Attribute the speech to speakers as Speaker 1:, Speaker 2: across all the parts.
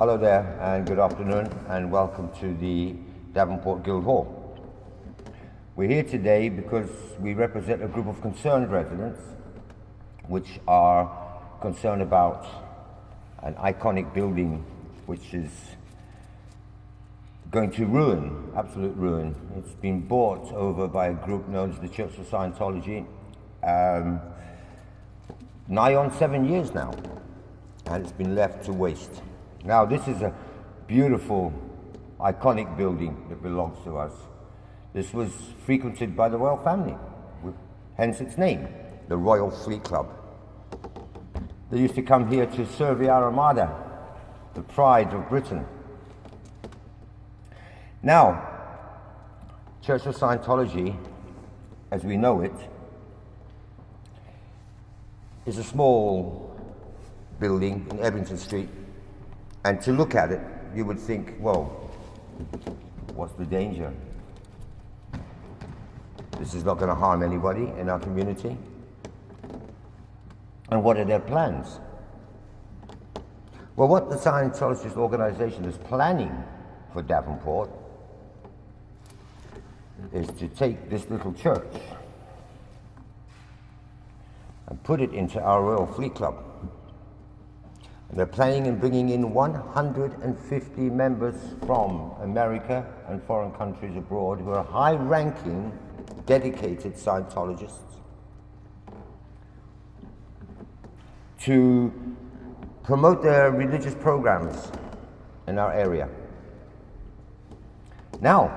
Speaker 1: Hello there, and good afternoon, and welcome to the Devonport Guildhall. We're here today because we represent a group of concerned residents which are concerned about an iconic building which is going to ruin, absolute ruin. It's been bought over by a group known as the Church of Scientology, nigh on 7 years now, and it's been left to waste. Now, this is a beautiful, iconic building that belongs to us. This was frequented by the royal family, hence its name, the Royal Fleet Club. They used to come here to serve the Armada, the pride of Britain. Now, Church of Scientology, as we know it, is a small building in Ebrington St. And to look at it, you would think, well, what's the danger? This is not going to harm anybody in our community. And what are their plans? Well, what the Scientologist organization is planning for Devonport is to take this little church and put it into our Royal Fleet Club. And they're planning on bringing in 150 members from America and foreign countries abroad who are high-ranking, dedicated Scientologists to promote their religious programs in our area. Now,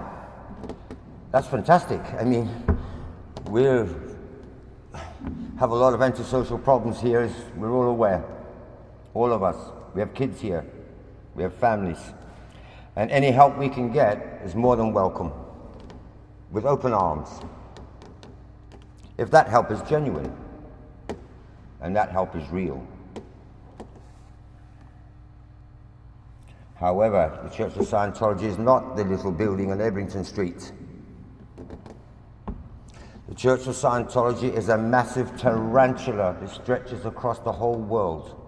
Speaker 1: that's fantastic. I mean, we have a lot of antisocial problems here, as we're all aware. All of us. We have kids here. We have families. And any help we can get is more than welcome, with open arms. If that help is genuine, and that help is real. However, the Church of Scientology is not the little building on Ebrington St. The Church of Scientology is a massive tarantula that stretches across the whole world.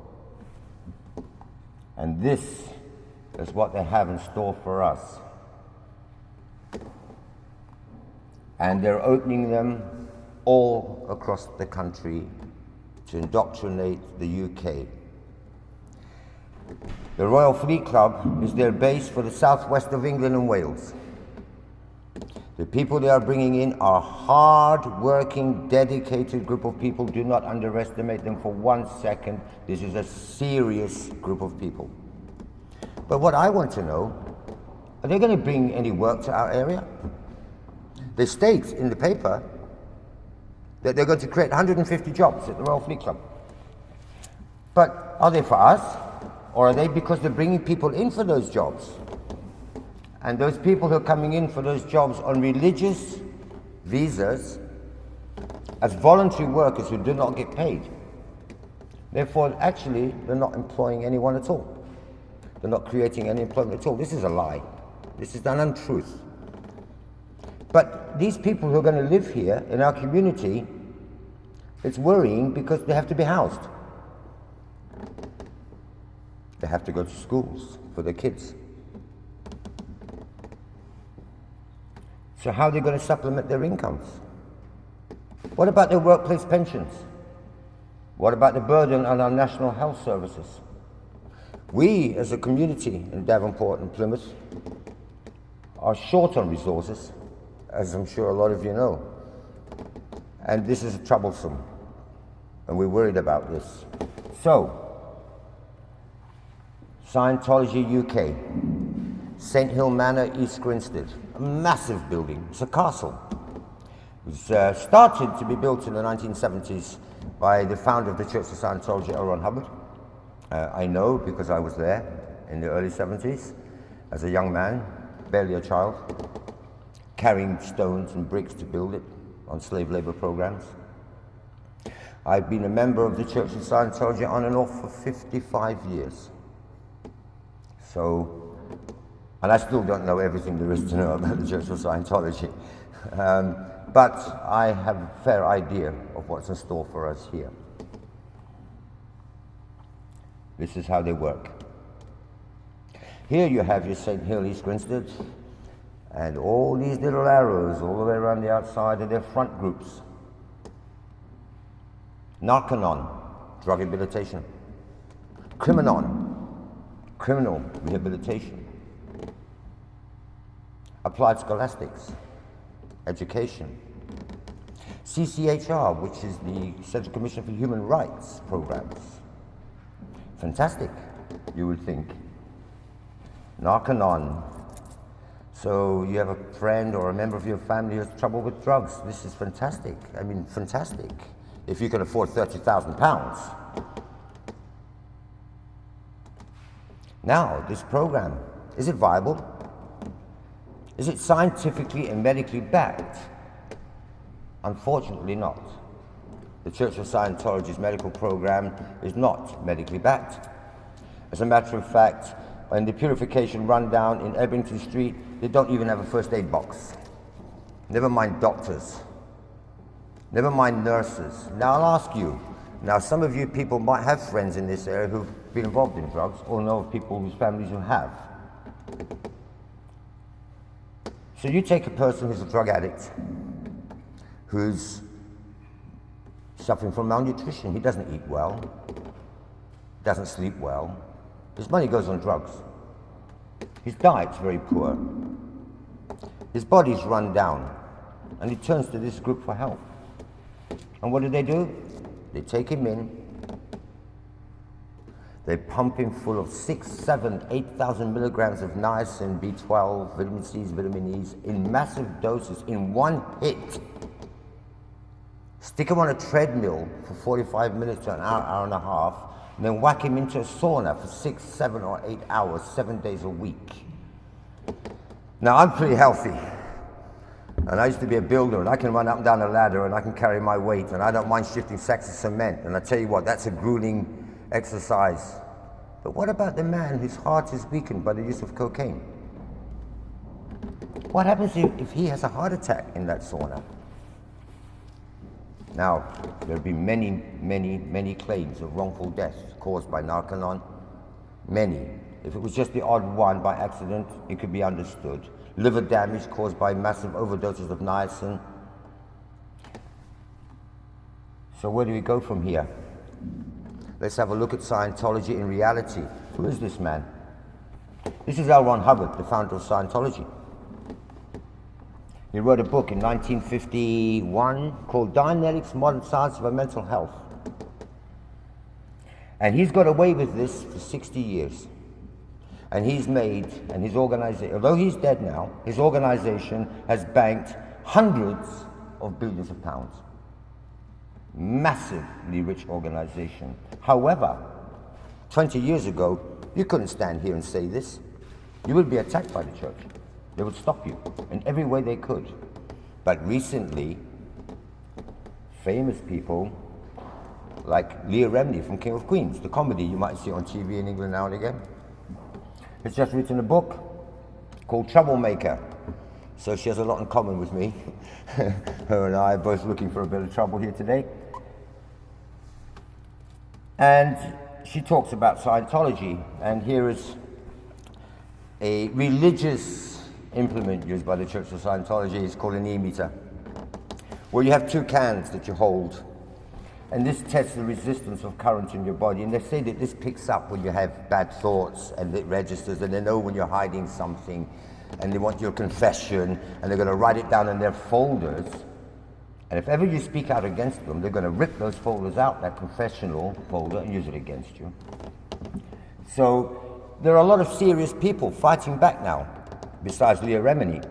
Speaker 1: And this is what they have in store for us. And they're opening them all across the country to indoctrinate the UK. The Royal Fleet Club is their base for the southwest of England and Wales. The people they are bringing in are hard-working, dedicated group of people. Do not underestimate them for 1 second. This is a serious group of people. But what I want to know, are they going to bring any work to our area? They state in the paper that they're going to create 150 jobs at the Royal Fleet Club. But are they for us? Or are they because they're bringing people in for those jobs? And those people who are coming in for those jobs on religious visas as voluntary workers who do not get paid. Therefore, actually, they're not employing anyone at all. They're not creating any employment at all. This is a lie. This is an untruth. But these people who are going to live here in our community, it's worrying because they have to be housed. They have to go to schools for their kids. So how are they going to supplement their incomes? What about their workplace pensions? What about the burden on our national health services? We, as a community in Devonport and Plymouth, are short on resources, as I'm sure a lot of you know. And this is troublesome, and we're worried about this. So, Scientology UK, St Hill Manor, East Grinstead, a massive building. It's a castle. It was started to be built in the 1970s by the founder of the Church of Scientology, L. Ron Hubbard. I know because I was there in the early 70s as a young man, barely a child, carrying stones and bricks to build it on slave labor programs. I've been a member of the Church of Scientology on and off for 55 years. So, and I still don't know everything there is to know about the Church of Scientology. But I have a fair idea of what's in store for us here. This is how they work. Here you have your St. Hill, East Grinstead, and all these little arrows all the way around the outside of their front groups. Narconon, drug rehabilitation. Criminon, criminal rehabilitation. Applied scholastics, education. CCHR, which is the Central Commission for Human Rights programs. Fantastic, you would think. Narconon. So you have a friend or a member of your family who has trouble with drugs. This is fantastic. I mean, fantastic. If you can afford £30,000. Now, this program, is it viable? Is it scientifically and medically backed? Unfortunately not. The Church of Scientology's medical program is not medically backed. As a matter of fact, in the purification rundown in Ebrington St, they don't even have a first aid box. Never mind doctors. Never mind nurses. Now I'll ask you, now some of you people might have friends in this area who've been involved in drugs or know of people whose families who have. So you take a person who's a drug addict, who's suffering from malnutrition. He doesn't eat well, doesn't sleep well. His money goes on drugs. His diet's very poor. His body's run down. And he turns to this group for help. And what do? They take him in. They pump him full of 6, 7, 8,000 milligrams of niacin, B12, vitamin C's, vitamin E's, in massive doses, in one hit. Stick him on a treadmill for 45 minutes to an hour, hour and a half, and then whack him into a sauna for 6, 7, or 8 hours, 7 days a week. Now, I'm pretty healthy. And I used to be a builder, and I can run up and down a ladder, and I can carry my weight, and I don't mind shifting sacks of cement. And I tell you what, that's a grueling exercise. But what about the man whose heart is weakened by the use of cocaine? What happens if he has a heart attack in that sauna? Now, there have been many, many, many claims of wrongful death caused by Narconon. Many. If it was just the odd one by accident, it could be understood. Liver damage caused by massive overdoses of niacin. So where do we go from here? Let's have a look at Scientology in reality. Who is this man? This is L. Ron Hubbard, the founder of Scientology. He wrote a book in 1951 called Dianetics, Modern Science of Mental Health. And he's got away with this for 60 years. And he's made, and his organization, although he's dead now, his organization has banked hundreds of billions of pounds. Massively rich organization. However, 20 years ago, you couldn't stand here and say this. You would be attacked by the church. They would stop you in every way they could. But recently, famous people like Leah Remini from King of Queens, the comedy you might see on TV in England now and again, has just written a book called Troublemaker. So she has a lot in common with me. Her and I are both looking for a bit of trouble here today. And she talks about Scientology, and here is a religious implement used by the Church of Scientology. It's called an e-meter, where you have two cans that you hold, and this tests the resistance of current in your body. And they say that this picks up when you have bad thoughts, and it registers, and they know when you're hiding something, and they want your confession, and they're going to write it down in their folders. And if ever you speak out against them, they're going to rip those folders out, that confessional folder, and use it against you. So there are a lot of serious people fighting back now, besides Leah Remini.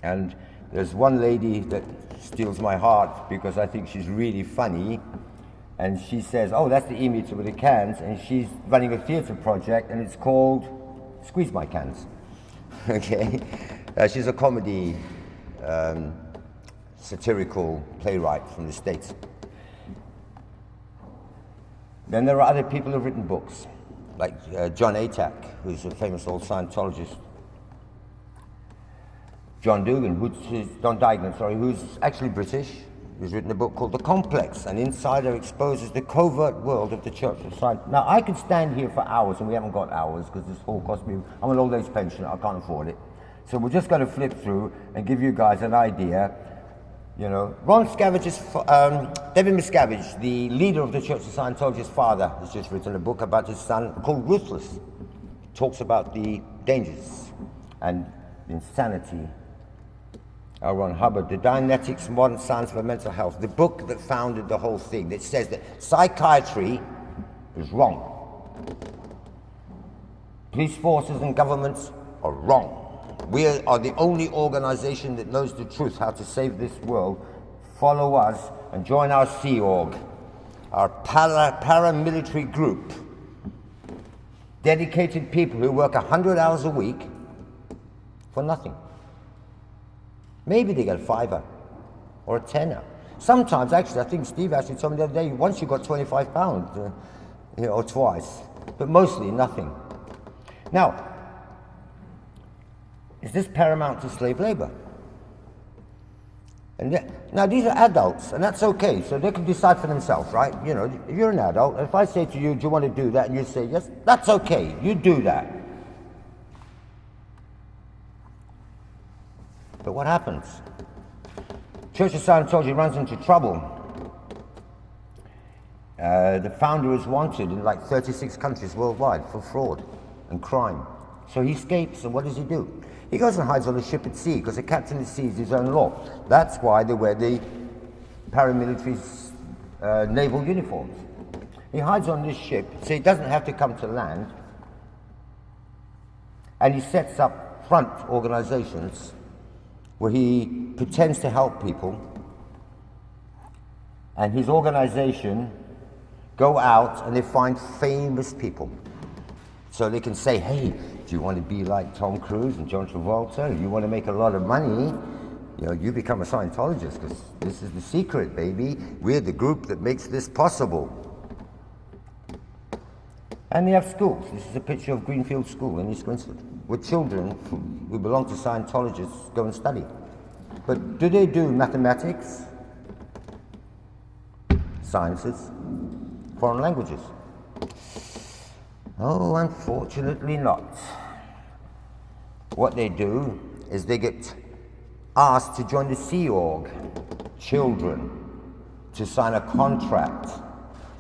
Speaker 1: And there's one lady that steals my heart because I think she's really funny. And she says, oh, that's the e-meter with the cans. And she's running a theatre project, and it's called Squeeze My Cans. Okay? She's a comedy satirical playwright from the States. Then there are other people who've written books, like John Atack, who's a famous old Scientologist. John Dugan, who's actually British. He's written a book called The Complex. An insider exposes the covert world of the Church of Scientology. Now, I could stand here for hours, and we haven't got hours because this all cost me. I'm an old age pensioner, I can't afford it. So we're just going to flip through and give you guys an idea. You know, David Miscavige, the leader of the Church of Scientology's father, has just written a book about his son called Ruthless. It talks about the dangers and insanity. L. Ron Hubbard, The Dianetics, Modern Science for Mental Health, the book that founded the whole thing, that says that psychiatry is wrong. Police forces and governments are wrong. We are the only organization that knows the truth, how to save this world. Follow us and join our Sea Org, our paramilitary group. Dedicated people who work 100 hours a week for nothing. Maybe they get a $5 or a $10. Sometimes, actually, I think Steve actually told me the other day, once you got £25, or twice, but mostly nothing. Now, is this paramount to slave labor? And now, these are adults, and that's okay, so they can decide for themselves, right? You know, if you're an adult, and if I say to you, do you want to do that? And you say, yes, that's okay, you do that. But what happens? Church of Scientology runs into trouble. The founder is wanted in like 36 countries worldwide for fraud and crime. So he escapes, and what does he do? He goes and hides on a ship at sea, because the captain at sea is his own law. That's why they wear the paramilitary naval uniforms. He hides on this ship, so he doesn't have to come to land. And he sets up front organizations where he pretends to help people, and his organization go out and they find famous people. So they can say, hey, do you want to be like Tom Cruise and John Travolta? You want to make a lot of money? You know, you become a Scientologist, because this is the secret, baby. We're the group that makes this possible. And they have schools. This is a picture of Greenfield School in East Grinstead, where children who belong to Scientologists go and study. But do they do mathematics, sciences, foreign languages? Oh, unfortunately not. What they do is they get asked to join the Sea Org, children, to sign a contract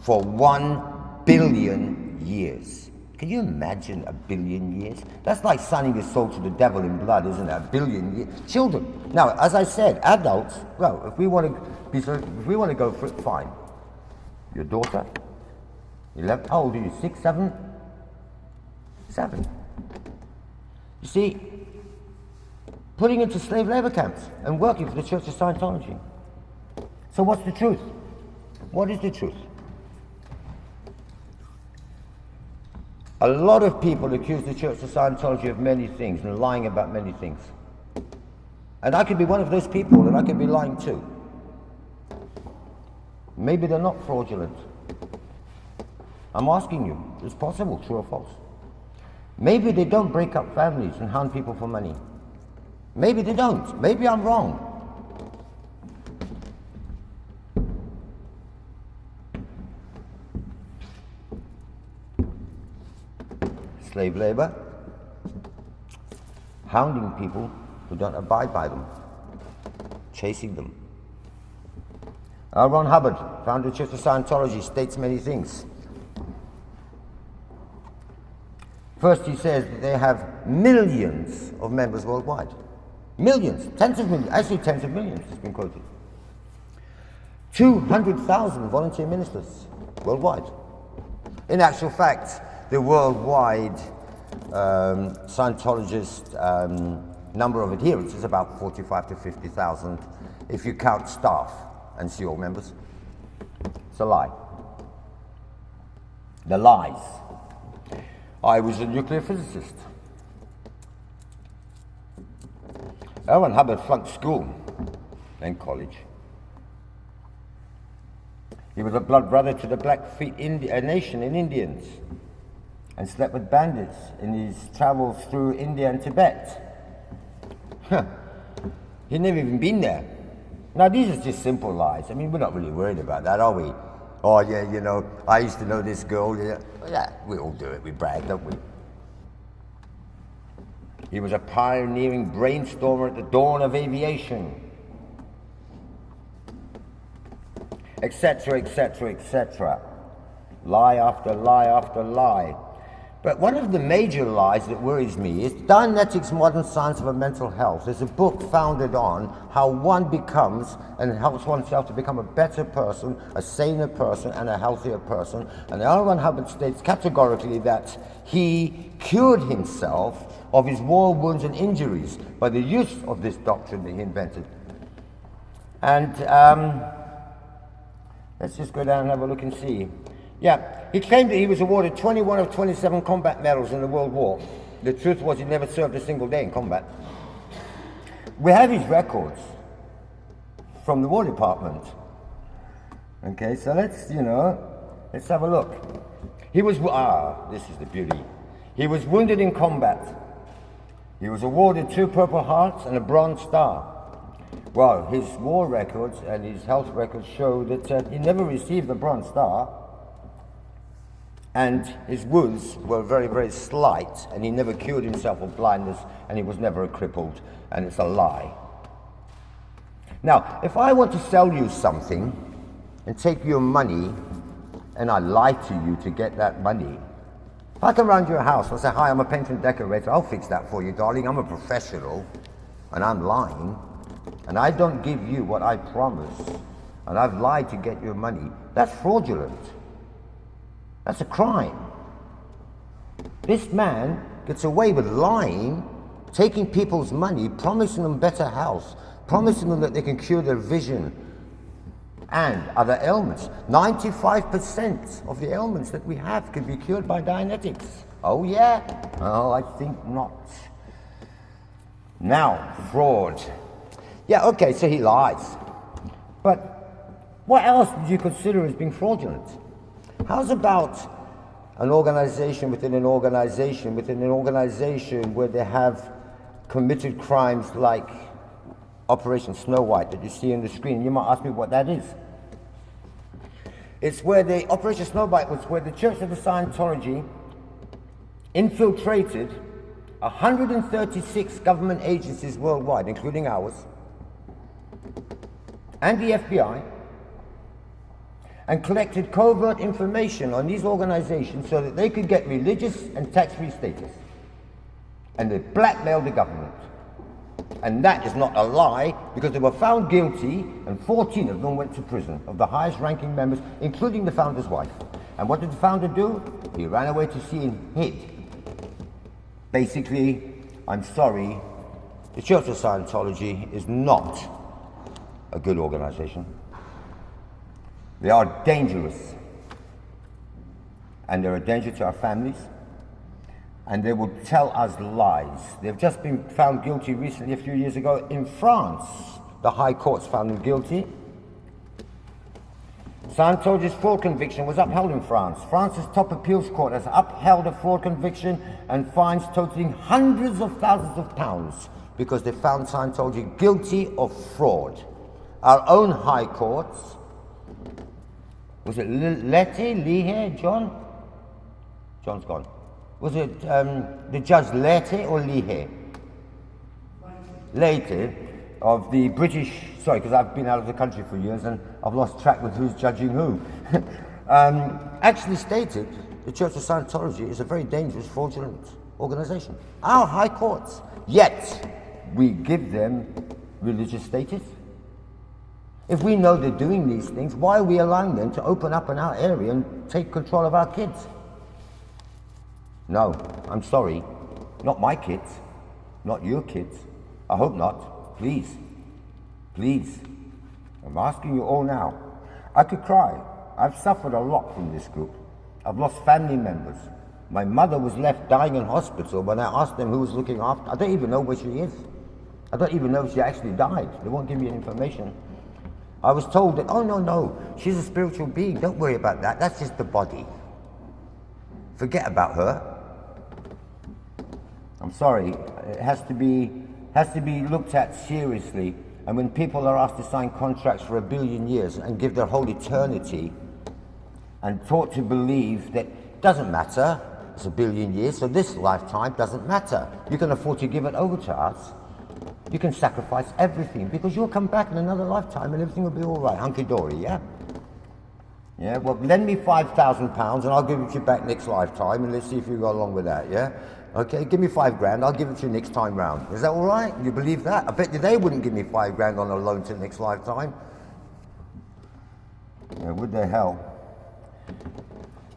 Speaker 1: for 1 billion years. Can you imagine 1 billion years? That's like signing your soul to the devil in blood, isn't it? 1 billion years. Children. Now, as I said, adults, well, if we want to go for it, fine. Your daughter, 11, how old are you? 6, 7? 7. You see, putting into slave labor camps and working for the Church of Scientology. So what's the truth? What is the truth? A lot of people accuse the Church of Scientology of many things and lying about many things. And I could be one of those people, and I could be lying too. Maybe they're not fraudulent. I'm asking you, it's possible, true or false? Maybe they don't break up families and hound people for money. Maybe they don't. Maybe I'm wrong. Slave labor, hounding people who don't abide by them, chasing them. L. Ron Hubbard, founder of Church of Scientology, states many things. First, he says that they have millions of members worldwide. Millions, tens of millions, actually tens of millions, it's been quoted. 200,000 volunteer ministers worldwide. In actual fact, the worldwide Scientologist number of adherents is about 45 to 50,000 if you count staff and Sea Org members. It's a lie. The lies. I was a nuclear physicist. L. Ron Hubbard flunked school and college. He was a blood brother to the Blackfeet nation in Indians, and slept with bandits in his travels through India and Tibet. He'd never even been there. Now, these are just simple lies. I mean, we're not really worried about that, are we? Oh, yeah, you know, I used to know this girl. Yeah, we all do it. We brag, don't we? He was a pioneering brainstormer at the dawn of aviation. Etc., etc., etc. Lie after lie after lie. But one of the major lies that worries me is Dianetics, Modern Science of Mental Health. There's a book founded on how one becomes and helps oneself to become a better person, a saner person, and a healthier person. And the R. Ron Hubbard states categorically that he cured himself of his war wounds and injuries by the use of this doctrine that he invented. And let's just go down and have a look and see. Yeah, he claimed that he was awarded 21 of 27 combat medals in the World War. The truth was he never served a single day in combat. We have his records from the War Department. Okay, so let's have a look. He was, this is the beauty. He was wounded in combat. He was awarded 2 Purple Hearts and a Bronze Star. Well, his war records and his health records show that he never received the Bronze Star. And his wounds were very, very slight, and he never cured himself of blindness, and he was never crippled, and it's a lie. Now, if I want to sell you something and take your money, and I lie to you to get that money, if I come round your house and say, hi, I'm a painter and decorator, I'll fix that for you, darling, I'm a professional, and I'm lying, and I don't give you what I promise, and I've lied to get your money, that's fraudulent. That's a crime. This man gets away with lying, taking people's money, promising them better health, promising them that they can cure their vision and other ailments. 95% of the ailments that we have can be cured by Dianetics. Oh yeah? Oh, I think not. Now, fraud. Yeah, okay, so he lies. But what else do you consider as being fraudulent? How's about an organization within an organization within an organization where they have committed crimes like Operation Snow White that you see on the screen? You might ask me what that is. It's where the Operation Snow White was where the Church of Scientology infiltrated 136 government agencies worldwide, including ours, and the FBI, and collected covert information on these organizations so that they could get religious and tax-free status. And they blackmailed the government. And that is not a lie, because they were found guilty, and 14 of them went to prison, of the highest ranking members, including the founder's wife. And what did the founder do? He ran away to sea and hid. Basically, I'm sorry, the Church of Scientology is not a good organization. They are dangerous, and they're a danger to our families, and they will tell us lies. They've just been found guilty recently, a few years ago, in France. The High Courts found them guilty. Scientology's fraud conviction was upheld in France. France's top appeals court has upheld a fraud conviction and fines totaling hundreds of thousands of pounds because they found Scientology guilty of fraud. Our own High Courts, was it Lehe, John? John's gone. Was it the Judge Lehe or Lehe? Lehe, of the British, sorry, because I've been out of the country for years and I've lost track with who's judging who, actually stated the Church of Scientology is a very dangerous, fraudulent organization. Our High Courts, yet we give them religious status. If we know they're doing these things, why are we allowing them to open up in our area and take control of our kids? No, I'm sorry, not my kids, not your kids. I hope not. Please, please. I'm asking you all now. I could cry. I've suffered a lot from this group. I've lost family members. My mother was left dying in hospital when I asked them who was looking after. I don't even know where she is. I don't even know if she actually died. They won't give me any information. I was told that, oh no, she's a spiritual being. Don't worry about that. That's just the body. Forget about her. I'm sorry. It has to be looked at seriously. And when people are asked to sign contracts for 1 billion years and give their whole eternity and taught to believe that it doesn't matter, it's 1 billion years, so this lifetime doesn't matter. You can afford to give it over to us. You can sacrifice everything because you'll come back in another lifetime and everything will be all right, hunky-dory, yeah? Yeah, well, lend me £5,000 and I'll give it to you back next lifetime and let's see if you go along with that, yeah? Okay, give me 5 grand, I'll give it to you next time round. Is that all right? You believe that? I bet you they wouldn't give me 5 grand on a loan till next lifetime. Yeah, would they hell?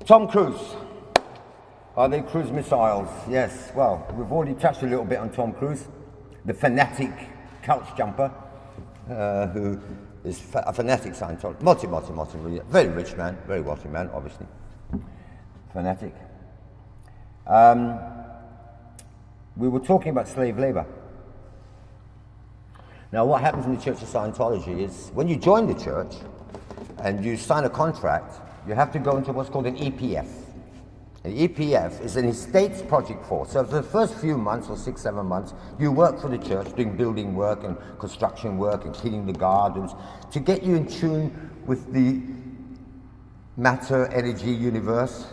Speaker 1: Tom Cruise. Are they cruise missiles? Yes, well, we've already touched a little bit on Tom Cruise, the fanatic couch jumper, who is a fanatic Scientologist, multi, very rich man, very wealthy man, obviously. Fanatic. We were talking about slave labor. Now, what happens in the Church of Scientology is when you join the church and you sign a contract, you have to go into what's called an EPF. An EPF is an estates project force. So for the first few months, or 6, 7 months, you work for the church, doing building work and construction work and cleaning the gardens to get you in tune with the matter, energy universe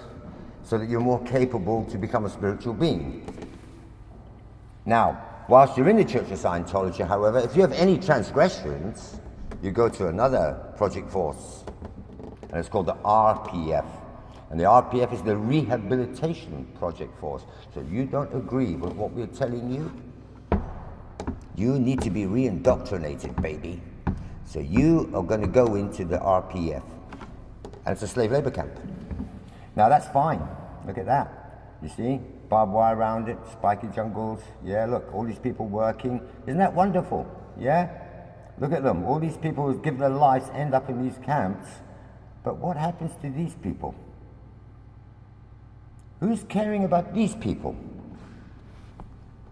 Speaker 1: so that you're more capable to become a spiritual being. Now, whilst you're in the Church of Scientology, however, if you have any transgressions, you go to another project force, and it's called the RPF. And the RPF is the Rehabilitation Project Force. So you don't agree with what we're telling you? You need to be re-indoctrinated, baby. So you are going to go into the RPF. And it's a slave labor camp. Now that's fine. Look at that. You see? Barbed wire around it, spiky jungles. Yeah, look, all these people working. Isn't that wonderful? Yeah? Look at them. All these people who give their lives end up in these camps. But what happens to these people? Who's caring about these people?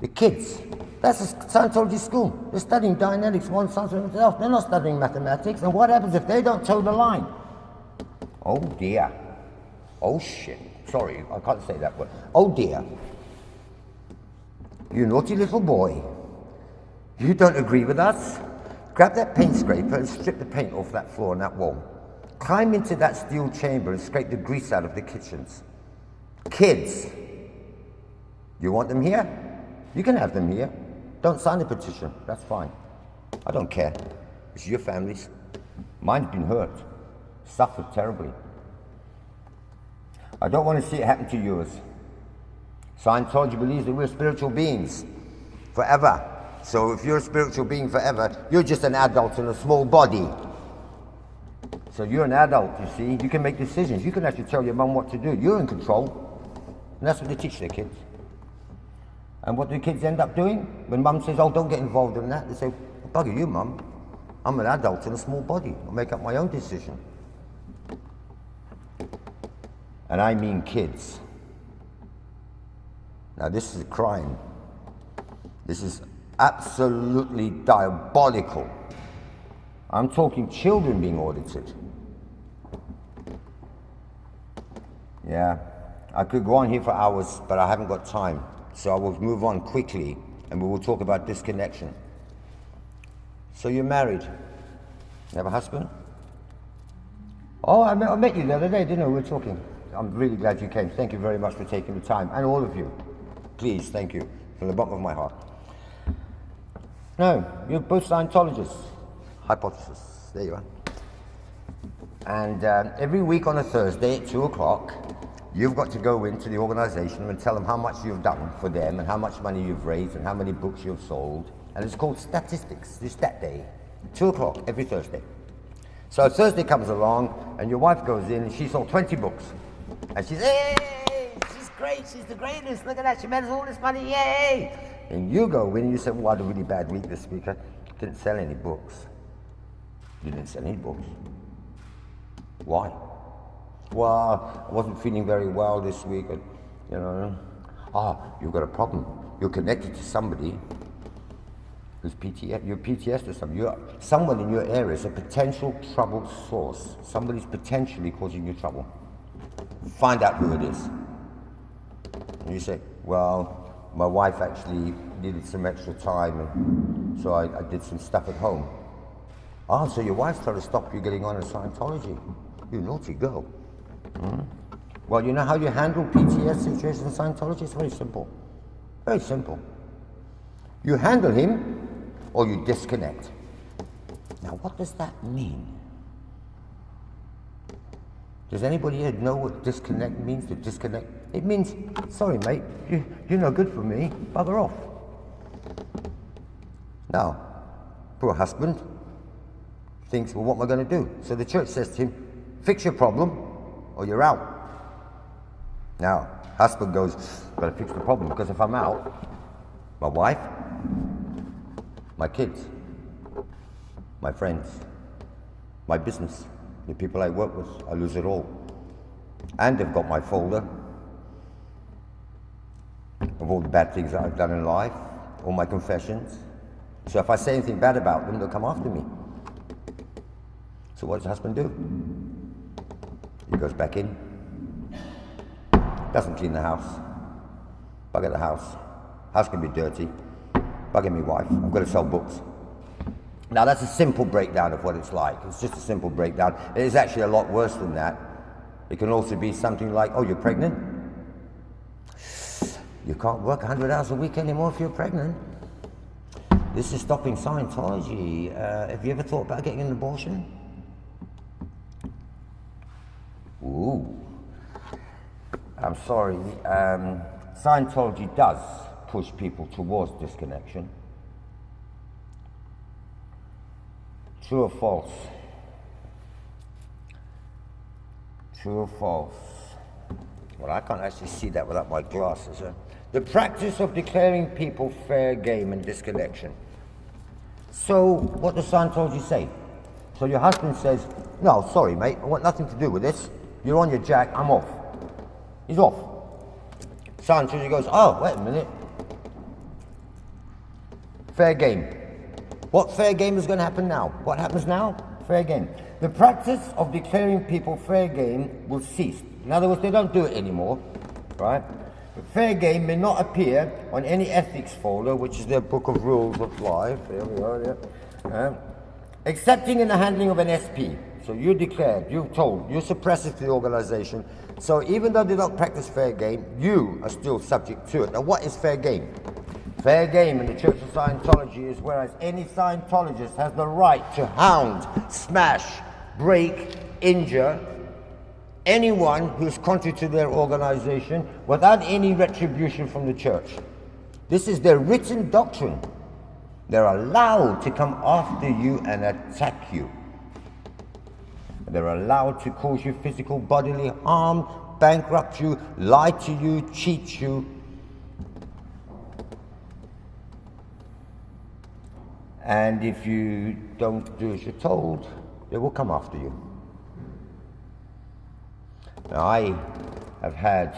Speaker 1: The kids. That's a Scientology school. They're studying Dianetics, one science of themselves. They're not studying mathematics. And what happens if they don't toe the line? Oh dear. Oh shit. Sorry, I can't say that word. Oh dear. You naughty little boy. You don't agree with us? Grab that paint scraper and strip the paint off that floor and that wall. Climb into that steel chamber and scrape the grease out of the kitchens. Kids, you want them here? You can have them here. Don't sign the petition, that's fine. I don't care. It's your families. Mine's been hurt, suffered terribly. I don't want to see it happen to yours. Scientology believes that we're spiritual beings forever. So if you're a spiritual being forever, you're just an adult in a small body. So you're an adult, you see. You can make decisions. You can actually tell your mum what to do. You're in control. And that's what they teach their kids. And what do kids end up doing? When mum says, oh, don't get involved in that, they say, bugger you, mum. I'm an adult in a small body. I'll make up my own decision. And I mean kids. Now this is a crime. This is absolutely diabolical. I'm talking children being audited. Yeah. I could go on here for hours, but I haven't got time. So I will move on quickly, and we will talk about disconnection. So you're married. You have a husband? Oh, I met you the other day, didn't I? We were talking. I'm really glad you came. Thank you very much for taking the time. And all of you. Please, thank you. From the bottom of my heart. No, you're both Scientologists. Hypothesis. There you are. And every week on a Thursday at 2 o'clock, you've got to go into the organization and tell them how much you've done for them and how much money you've raised and how many books you've sold. And it's called statistics, this stat day. 2 o'clock every Thursday. So Thursday comes along and your wife goes in and she sold 20 books. And she's, hey, she's great, she's the greatest, look at that, she made us all this money, yay! And you go in and you say, well, I had a really bad week this week, I didn't sell any books. You didn't sell any books. Why? Well, I wasn't feeling very well this week, and, you know. You've got a problem. You're connected to somebody who's PTS, you're PTS to somebody. Someone in your area is a potential trouble source. Somebody's potentially causing you trouble. Find out who it is. And you say, well, my wife actually needed some extra time and So I did some stuff at home. Oh, so your wife's trying to stop you getting on in Scientology. You naughty girl. Well, you know how you handle PTS situations in Scientology? It's very simple. Very simple. You handle him or you disconnect. Now, what does that mean? Does anybody here know what disconnect means? To disconnect? It means, sorry mate, you're no good for me, bugger off. Now, poor husband thinks, well, what am I going to do? So the church says to him, fix your problem or you're out. Now, husband goes, got to fix the problem, because if I'm out, my wife, my kids, my friends, my business, the people I work with, I lose it all. And they've got my folder of all the bad things that I've done in life, all my confessions. So if I say anything bad about them, they'll come after me. So what does the husband do? He goes back in, doesn't clean the house, bugger the house. House can be dirty, bugging me wife, I've got to sell books. Now that's a simple breakdown of what it's like. It's just a simple breakdown. It is actually a lot worse than that. It can also be something like, oh, you're pregnant? You can't work 100 hours a week anymore if you're pregnant. This is stopping Scientology. Have you ever thought about getting an abortion? Ooh. I'm sorry. Scientology does push people towards disconnection. True or false? True or false? Well, I can't actually see that without my glasses. The practice of declaring people fair game and disconnection. So, what does Scientology say? So your husband says, no, sorry mate, I want nothing to do with this. You're on your jack, I'm off. He's off. Scientology goes, oh, wait a minute. Fair game. What fair game is going to happen now? What happens now? Fair game. The practice of declaring people fair game will cease. In other words, they don't do it anymore, right? The fair game may not appear on any ethics folder, which is their book of rules of life. There we are, there. Excepting in the handling of an SP. So you declared, you're told, you're suppressive to the organization. So even though they don't practice fair game, you are still subject to it. Now what is fair game? Fair game in the Church of Scientology is whereas any Scientologist has the right to hound, smash, break, injure anyone who is contrary to their organization without any retribution from the church. This is their written doctrine. They're allowed to come after you and attack you. They're allowed to cause you physical bodily harm, bankrupt you, lie to you, cheat you. And if you don't do as you're told, they will come after you. Now, I have had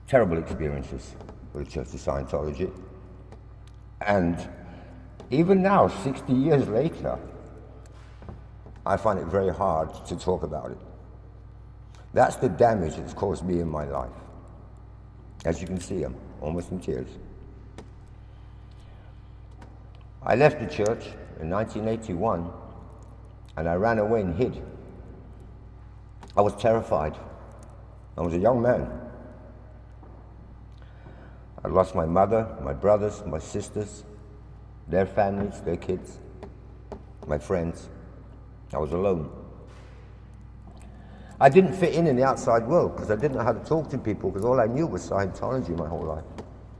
Speaker 1: terrible experiences with the Church of Scientology. And even now, 60 years later, I find it very hard to talk about it. That's the damage it's caused me in my life. As you can see, I'm almost in tears. I left the church in 1981 and I ran away and hid. I was terrified. I was a young man. I lost my mother, my brothers, my sisters, their families, their kids, my friends. I was alone. I didn't fit in the outside world because I didn't know how to talk to people because all I knew was Scientology my whole life.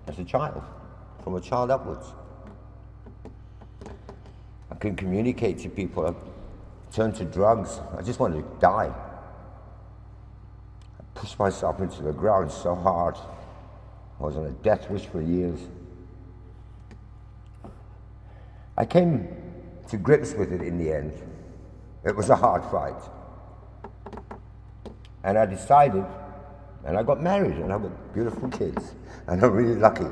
Speaker 1: As a child, from a child upwards. I couldn't communicate to people. I turned to drugs. I just wanted to die. I pushed myself into the ground so hard. I was on a death wish for years. I came to grips with it in the end. It was a hard fight. And I decided, and I got married, and I've got beautiful kids, and I'm really lucky.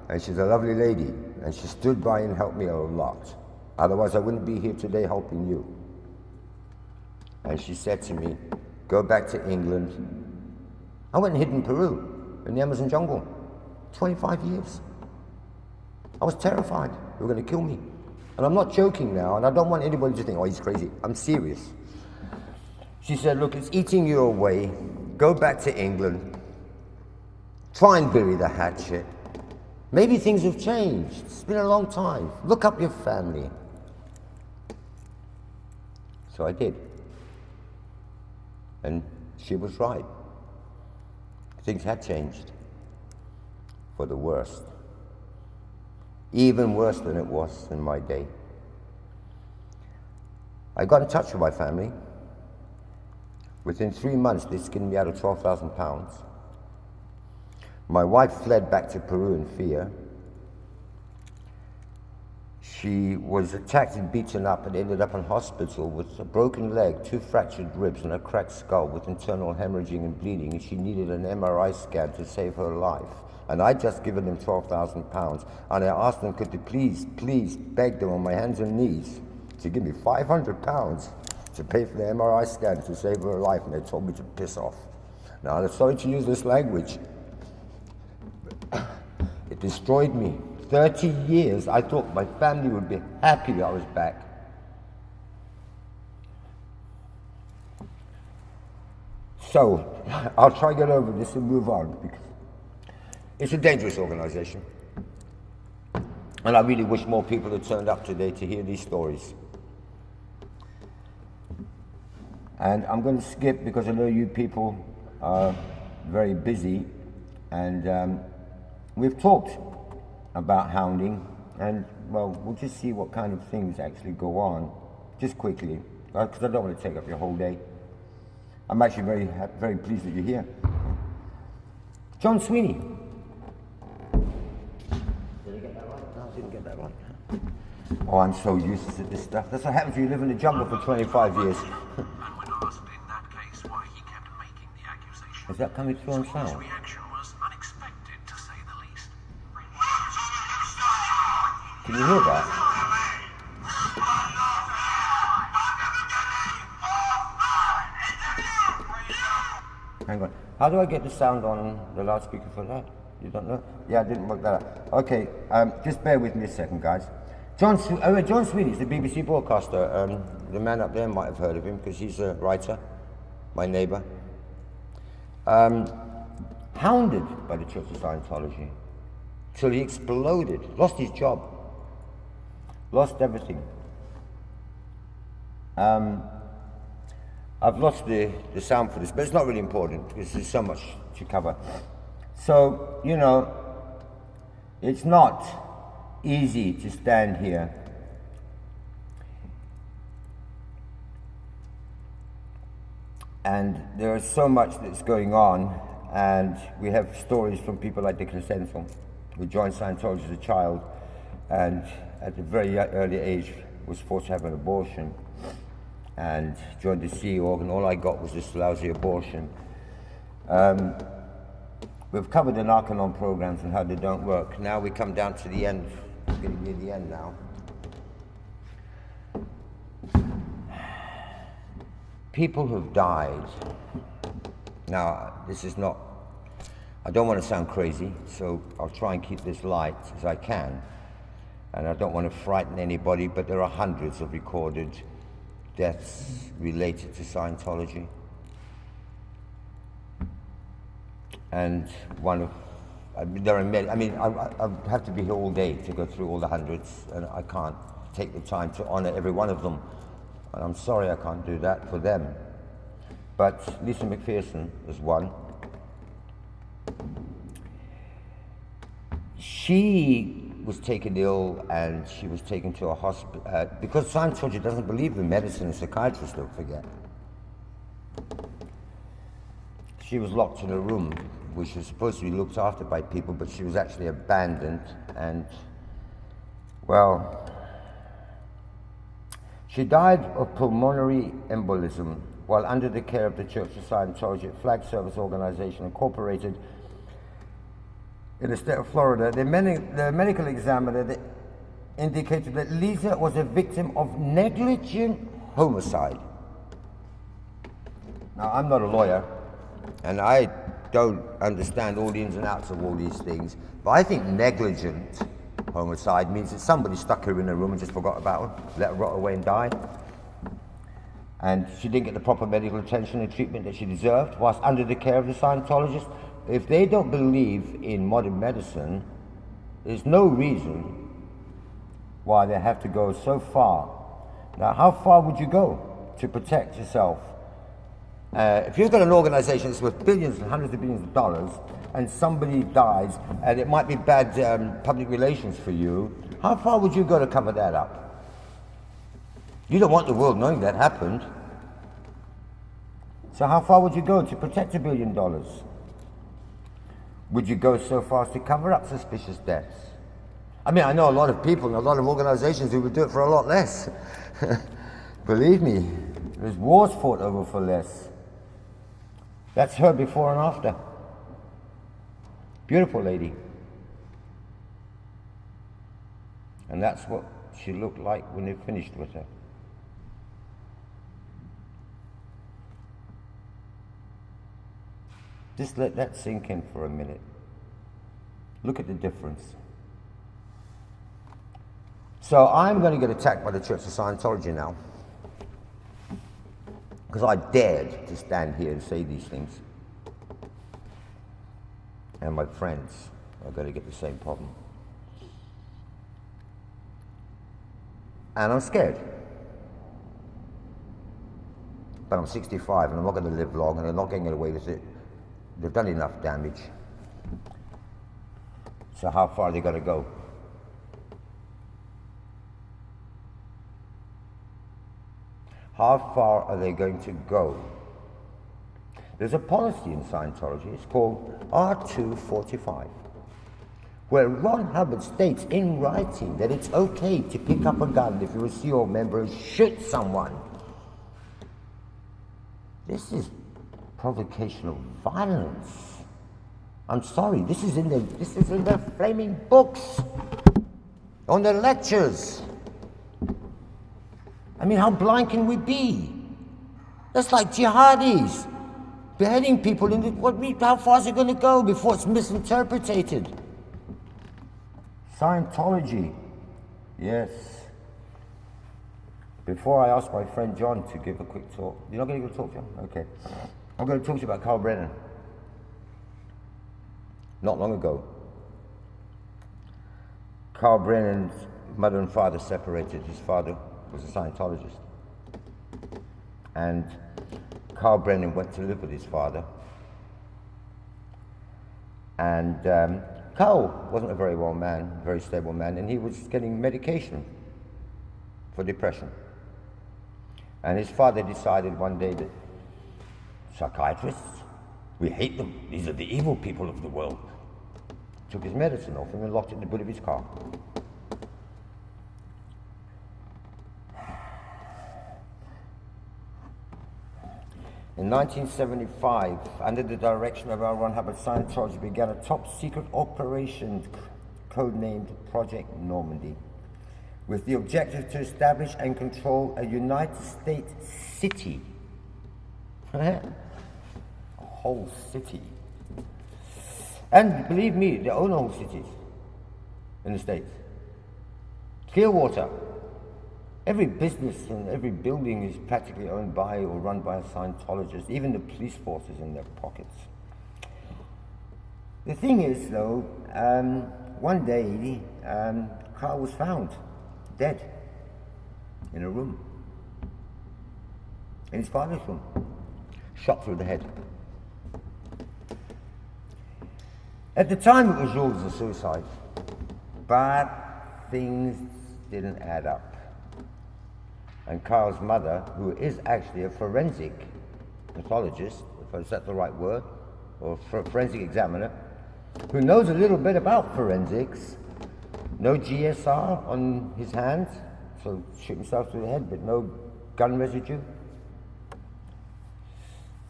Speaker 1: And she's a lovely lady, and she stood by and helped me a lot. Otherwise, I wouldn't be here today helping you. And she said to me, go back to England. I went and hid in Peru, in the Amazon jungle, 25 years. I was terrified. They were going to kill me. And I'm not joking now, and I don't want anybody to think, oh, he's crazy. I'm serious. She said, look, it's eating you away. Go back to England. Try and bury the hatchet. Maybe things have changed. It's been a long time. Look up your family. So I did. And she was right. Things had changed for the worst. Even worse than it was in my day. I got in touch with my family. Within 3 months, they skinned me out of £12,000. My wife fled back to Peru in fear. She was attacked and beaten up and ended up in hospital with a broken leg, 2 fractured ribs and a cracked skull with internal hemorrhaging and bleeding. And she needed an MRI scan to save her life. And I'd just given them £12,000. And I asked them, could they please beg them on my hands and knees to give me £500 to pay for the MRI scan to save her life. And they told me to piss off. Now, I'm sorry to use this language. It destroyed me. 30 years, I thought my family would be happy I was back. So, I'll try to get over this and move on, because it's a dangerous organization. And I really wish more people had turned up today to hear these stories. And I'm going to skip, because I know you people are very busy, and we've talked about hounding, and well, we'll just see what kind of things actually go on, just quickly, because I don't want to take up your whole day. I'm actually very pleased that you're here. John Sweeney. Did I get that right? No, I didn't get that right. Oh, I'm so useless at this stuff. That's what happens when you live in the jungle for 25 years.
Speaker 2: And when asked in that case why he kept making the accusation,
Speaker 1: Is that coming through on sound?
Speaker 2: his reaction was unexpected, to say the least.
Speaker 1: Can you hear that? Hang on. How do I get the sound on the loudspeaker for that? You don't know? Yeah, I didn't work that out. Okay, just bear with me a second, guys. John Sweeney is the BBC broadcaster. The man up there might have heard of him because he's a writer, my neighbour. Hounded by the Church of Scientology till he exploded, lost his job, lost everything. I've lost the sound for this, but it's not really important because there's so much to cover. So, you know, it's not easy to stand here and there is so much that's going on, and we have stories from people like Dick Senzel, who joined Scientology as a child and at a very early age was forced to have an abortion and joined the Sea Org, and all I got was this lousy abortion. We've covered the Narcanon programs and how they don't work. Now we come down to the end. It's getting near the end now. People have died. Now, this is not, I don't want to sound crazy, so I'll try and keep this light as I can. And I don't want to frighten anybody, but there are hundreds of recorded deaths related to Scientology. And one of, there are many, I mean, I have to be here all day to go through all the hundreds, and I can't take the time to honor every one of them. And I'm sorry I can't do that for them. But Lisa McPherson is one. She was taken ill and she was taken to a hospital, because Scientology doesn't believe in medicine and psychiatrists, don't forget. She was locked in a room which was supposed to be looked after by people, but she was actually abandoned, and, well, she died of pulmonary embolism while under the care of the Church of Scientology, a flag service organization incorporated in the state of Florida. The medical examiner indicated that Lisa was a victim of negligent homicide. Now, I'm not a lawyer, and I don't understand all the ins and outs of all these things, but I think negligent Homicide means that somebody stuck her in a room and just forgot about her, let her rot away and die. And she didn't get the proper medical attention and treatment that she deserved whilst under the care of the Scientologists. If they don't believe in modern medicine, there's no reason why they have to go so far. Now, how far would you go to protect yourself? If you've got an organization that's worth billions and hundreds of billions of dollars, and somebody dies, and it might be bad public relations for you, how far would you go to cover that up? You don't want the world knowing that happened. So how far would you go to protect $1 billion? Would you go so far as to cover up suspicious deaths? I mean, I know a lot of people and a lot of organizations who would do it for a lot less. Believe me, there's wars fought over for less. That's her before and after. Beautiful lady. And that's what she looked like when they finished with her. Just let that sink in for a minute. Look at the difference. So I'm going to get attacked by the Church of Scientology now, because I dared to stand here and say these things. And my friends are going to get the same problem. And I'm scared. But I'm 65 and I'm not going to live long and I'm not getting away with it. They've done enough damage. So how far are they going to go? How far are they going to go? There's a policy in Scientology, it's called R245, where Ron Hubbard states in writing that it's okay to pick up a gun if you're a CO member and shoot someone. This is provocation of violence. I'm sorry, this is in their flaming books, on their lectures. I mean, how blind can we be? That's like jihadis beheading people. How far is it going to go before it's misinterpreted? Scientology, yes. Before I ask my friend John to give a quick talk. You're not going to give a talk, John? Okay. I'm going to talk to you about Carl Brennan. Not long ago, Carl Brennan's mother and father separated. His father was a Scientologist. And Carl Brennan went to live with his father. And Carl wasn't a very well man, very stable man, and he was getting medication for depression. And his father decided one day that psychiatrists, we hate them. These are the evil people of the world. Took his medicine off him and locked it in the boot of his car. In 1975, under the direction of L. Ron Hubbard, Scientology began a top-secret operation codenamed Project Normandy, with the objective to establish and control a United States city. A whole city. And believe me, they own whole cities in the States. Clearwater. Every business and every building is practically owned by or run by a Scientologist. Even the police force is in their pockets. The thing is, though, one day, Carl was found dead in a room, in his father's room, shot through the head. At the time, it was ruled as a suicide, but things didn't add up. And Carl's mother, who is actually a forensic pathologist, if that's the right word, or forensic examiner, who knows a little bit about forensics, no GSR on his hands, so shoot himself through the head, but no gun residue,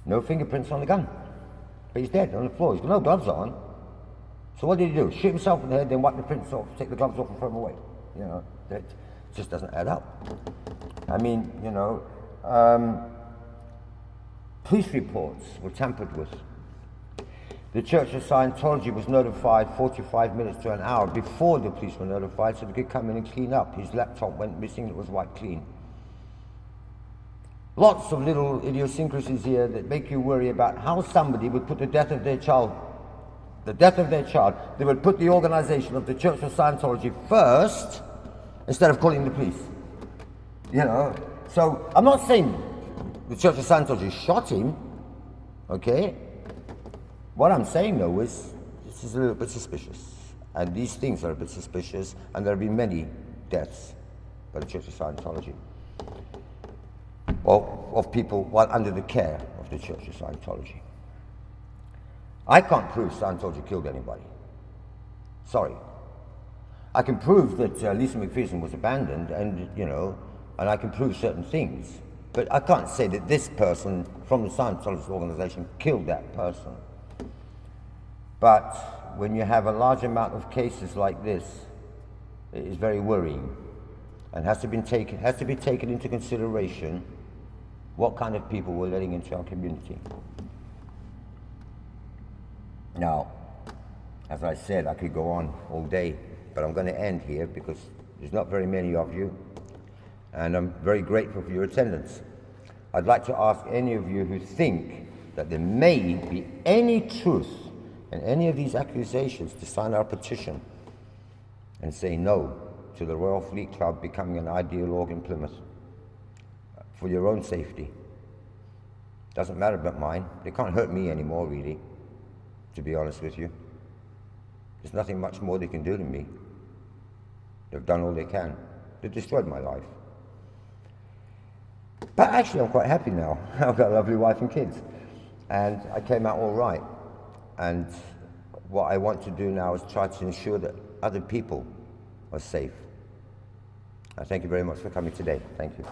Speaker 1: no fingerprints on the gun. But he's dead on the floor, he's got no gloves on. So what did he do? Shoot himself in the head, then wipe the prints off, take the gloves off and throw them away. You know, that just doesn't add up. I mean, you know, police reports were tampered with. The Church of Scientology was notified 45 minutes to an hour before the police were notified so they could come in and clean up. His laptop went missing, it was wiped clean. Lots of little idiosyncrasies here that make you worry about how somebody would put the death of their child, they would put the organization of the Church of Scientology first instead of calling the police. You know, so I'm not saying the Church of Scientology shot him, okay? What I'm saying though is, this is a little bit suspicious. And these things are a bit suspicious, and there have been many deaths by the Church of Scientology. Of people while under the care of the Church of Scientology. I can't prove Scientology killed anybody. Sorry. I can prove that Lisa McPherson was abandoned, and and I can prove certain things. But I can't say that this person from the Scientologist organization killed that person. But when you have a large amount of cases like this, it is very worrying, and has to be taken into consideration what kind of people we're letting into our community. Now, as I said, I could go on all day, but I'm going to end here because there's not very many of you, and I'm very grateful for your attendance. I'd like to ask any of you who think that there may be any truth in any of these accusations to sign our petition and say no to the Royal Fleet Club becoming an ideal org in Plymouth. For your own safety. Doesn't matter about mine. They can't hurt me anymore, really, to be honest with you. There's nothing much more they can do to me. They've done all they can. They've destroyed my life. But actually, I'm quite happy now. I've got a lovely wife and kids. And I came out all right. And what I want to do now is try to ensure that other people are safe. Thank you very much for coming today. Thank you.